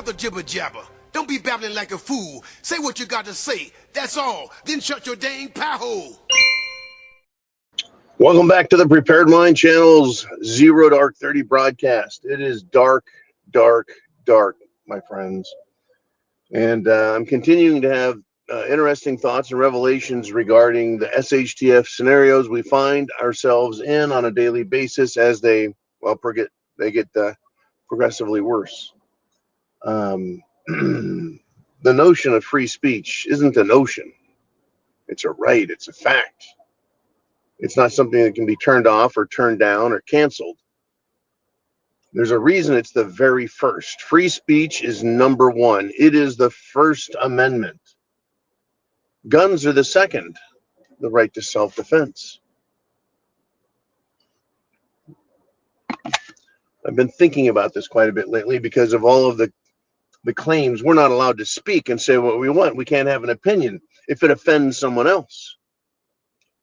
out the jibber jabber. Don't be babbling like a fool. Say what you got to say. That's all. Then shut your dang pie hole. Welcome back to the Prepared Mind channel's 0 Dark 30 broadcast. It is dark, dark, dark, my friends. And I'm continuing to have interesting thoughts and revelations regarding the SHTF scenarios we find ourselves in on a daily basis as they get progressively worse. The notion of free speech isn't a notion. It's a right. It's a fact. It's not something that can be turned off or turned down or canceled. There's a reason it's the very first. Free speech is number one. It is the First Amendment. Guns are the second, the right to self-defense. I've been thinking about this quite a bit lately because of all of the claims. We're not allowed to speak and say what we want. We can't have an opinion if it offends someone else.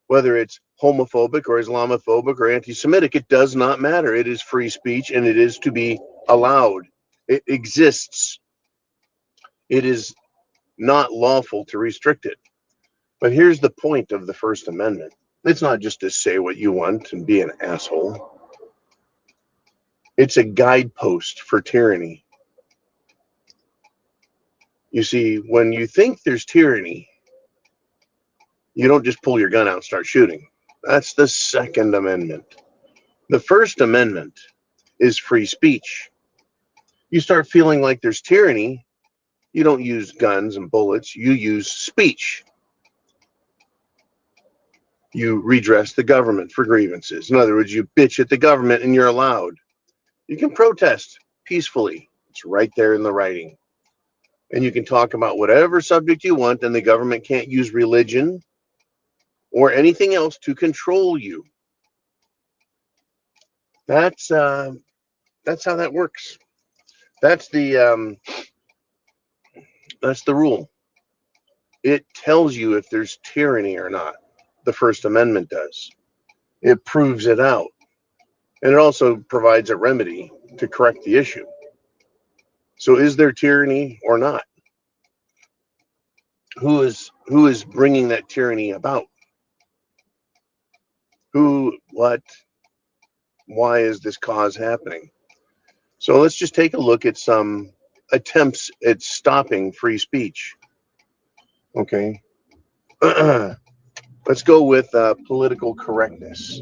Whether it's homophobic or Islamophobic or anti-Semitic, it does not matter. It is free speech and it is to be allowed. It exists. It is not lawful to restrict it. But here's the point of the First Amendment. It's not just to say what you want and be an asshole. It's a guidepost for tyranny. You see, when you think there's tyranny, you don't just pull your gun out and start shooting. That's the Second Amendment. The First Amendment is free speech. You start feeling like there's tyranny, you don't use guns and bullets, you use speech. You redress the government for grievances. In other words, you bitch at the government and you're allowed. You can protest peacefully. It's right there in the writing. And you can talk about whatever subject you want, and the government can't use religion or anything else to control you. That's how that works. That's the rule. It tells you if there's tyranny or not. The First Amendment does. It proves it out. And it also provides a remedy to correct the issue. So is there tyranny or not? Who is bringing that tyranny about? Who, what, why is this cause happening? So let's just take a look at some attempts at stopping free speech. Okay. Let's go with political correctness.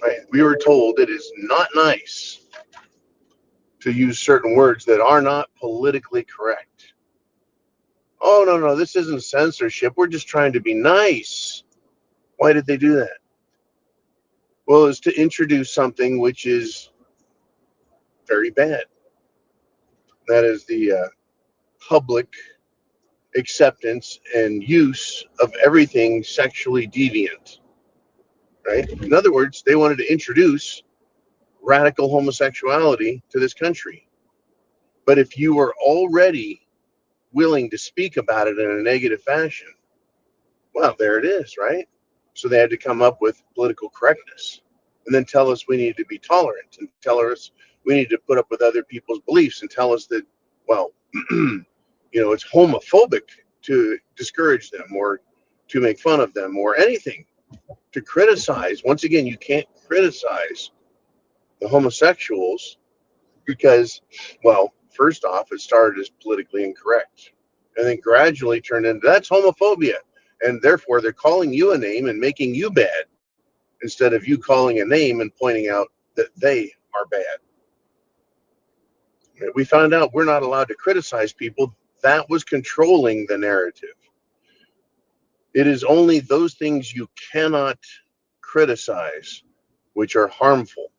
Right. We were told it is not nice to use certain words that are not politically correct. Oh, no, this isn't censorship. We're just trying to be nice. Why did they do that? Well, it's to introduce something which is very bad. That is the public acceptance and use of everything sexually deviant. Right? In other words, they wanted to introduce radical homosexuality to this country. But if you were already willing to speak about it in a negative fashion, well, there it is, right? So they had to come up with political correctness and then tell us we need to be tolerant and tell us we need to put up with other people's beliefs and tell us that, well, it's homophobic to discourage them or to make fun of them or anything, to criticize. Once again, you can't criticize the homosexuals because, well, first off, it started as politically incorrect and then gradually turned into that's homophobia. And therefore, they're calling you a name and making you bad instead of you calling a name and pointing out that they are bad. We found out we're not allowed to criticize people. That was controlling the narrative. It is only those things you cannot criticize which are harmful.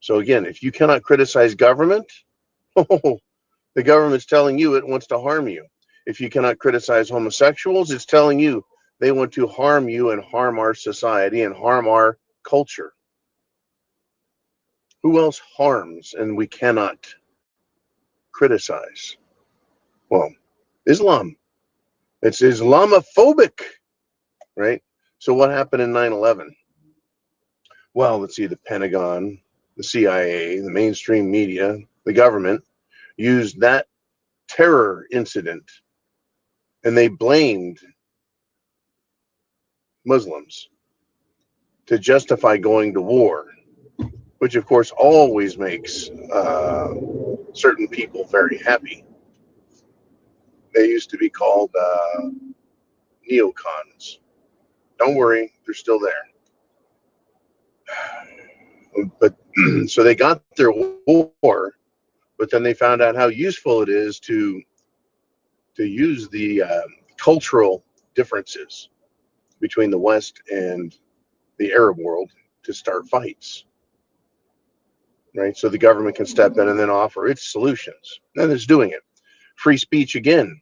So again, if you cannot criticize government, the government's telling you it wants to harm you. If you cannot criticize homosexuals, it's telling you they want to harm you and harm our society and harm our culture. Who else harms and we cannot criticize? Well, Islam. It's Islamophobic, right? So what happened in 9/11? Well, let's see, the Pentagon, the CIA, the mainstream media, the government used that terror incident, and they blamed Muslims to justify going to war, which of course always makes certain people very happy. They used to be called neocons. Don't worry, they're still there. But so they got their war, but then they found out how useful it is to use the cultural differences between the West and the Arab world to start fights. Right? So the government can step in and then offer its solutions. And it's doing it. Free speech again.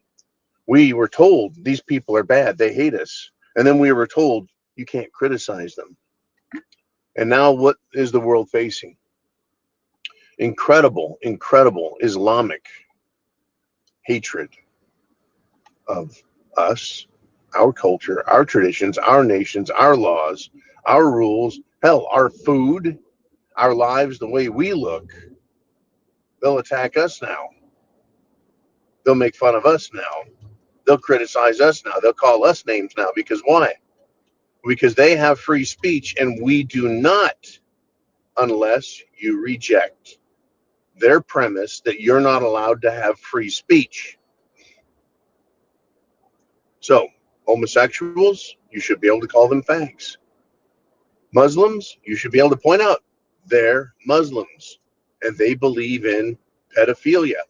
We were told these people are bad, they hate us. And then we were told you can't criticize them. And now what is the world facing? Incredible Islamic hatred of us, our culture, our traditions, our nations, our laws, our rules, hell, our food, our lives, the way we look. They'll attack us now. They'll make fun of us now. They'll criticize us now. They'll call us names now. Because why? Because they have free speech and we do not, unless you reject their premise that you're not allowed to have free speech. So, homosexuals, you should be able to call them fags. Muslims, you should be able to point out they're Muslims and they believe in pedophilia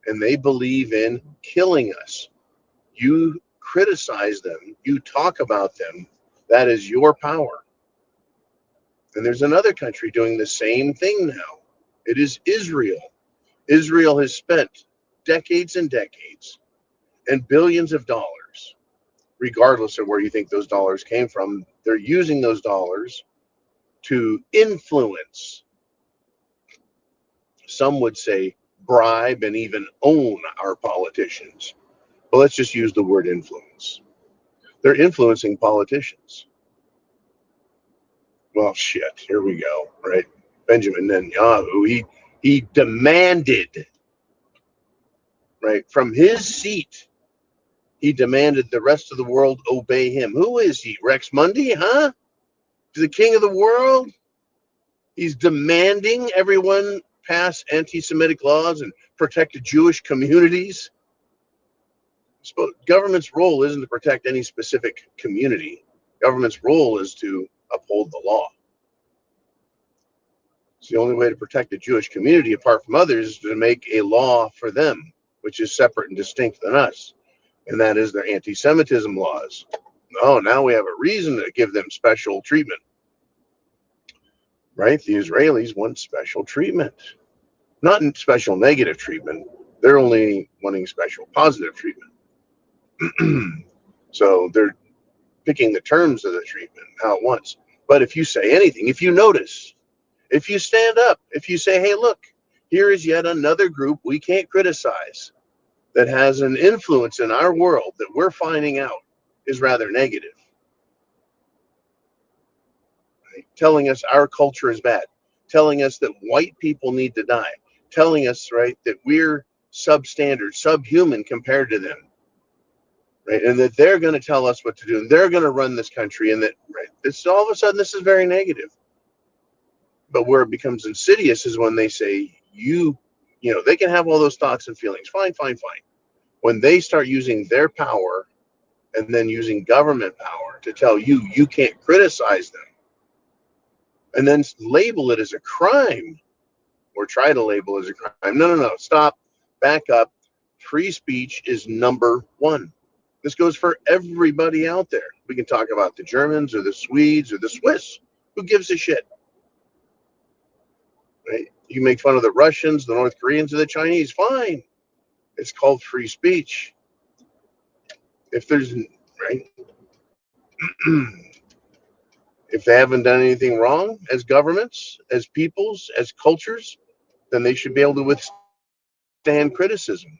and they believe in killing us. You criticize them, you talk about them, that is your power. And there's another country doing the same thing now. It is Israel. Israel has spent decades and decades and billions of dollars, regardless of where you think those dollars came from. They're using those dollars to influence, some would say bribe, and even own our politicians. But let's just use the word influence. They're influencing politicians. Well, shit, here we go, right? Benjamin Netanyahu, he demanded, right, from his seat, he demanded the rest of the world obey him. Who is he, Rex Mundi, huh? The king of the world? He's demanding everyone pass anti-Semitic laws and protect the Jewish communities. Government's role isn't to protect any specific community. Government's role is to uphold the law. It's the only way to protect the Jewish community, apart from others, is to make a law for them, which is separate and distinct than us. And that is their anti-Semitism laws. Oh, now we have a reason to give them special treatment. Right? The Israelis want special treatment. Not in special negative treatment. They're only wanting special positive treatment. So they're picking the terms of the treatment how it wants. But if you say anything, if you notice, if you stand up, if you say, hey, look, here is yet another group we can't criticize that has an influence in our world that we're finding out is rather negative. Right? Telling us our culture is bad, telling us that white people need to die, telling us, right, that we're substandard, subhuman compared to them. Right, and that they're going to tell us what to do, and they're going to run this country, and that, right, this all of a sudden this is very negative. But where it becomes insidious is when they say you know, they can have all those thoughts and feelings, fine. When they start using their power and then using government power to tell you you can't criticize them, and then label it as a crime, or try to label it as a crime. No, stop, back up. Free speech is number one. This goes for everybody out there. We can talk about the Germans or the Swedes or the Swiss. Who gives a shit? Right? You make fun of the Russians, the North Koreans, or the Chinese. Fine. It's called free speech. If there's, right? If they haven't done anything wrong as governments, as peoples, as cultures, then they should be able to withstand criticism.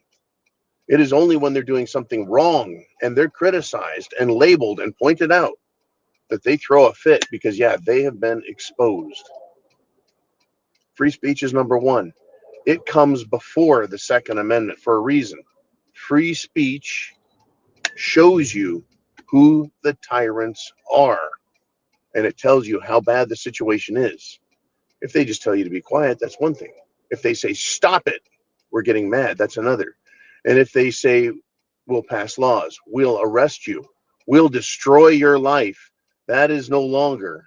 It is only when they're doing something wrong and they're criticized and labeled and pointed out that they throw a fit because, yeah, they have been exposed. Free speech is number one. It comes before the Second Amendment for a reason. Free speech shows you who the tyrants are, and it tells you how bad the situation is. If they just tell you to be quiet, that's one thing. If they say, stop it, we're getting mad, that's another. And if they say, we'll pass laws, we'll arrest you, we'll destroy your life, that is no longer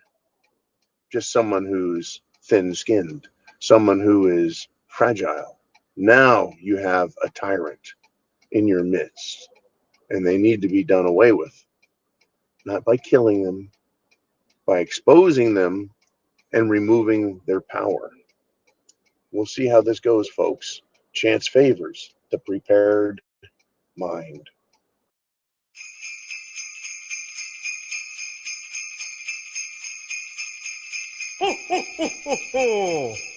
just someone who's thin-skinned, someone who is fragile. Now you have a tyrant in your midst, and they need to be done away with. Not by killing them, by exposing them and removing their power. We'll see how this goes, folks. Chance favors the prepared mind. Ho, ho, ho, ho, ho.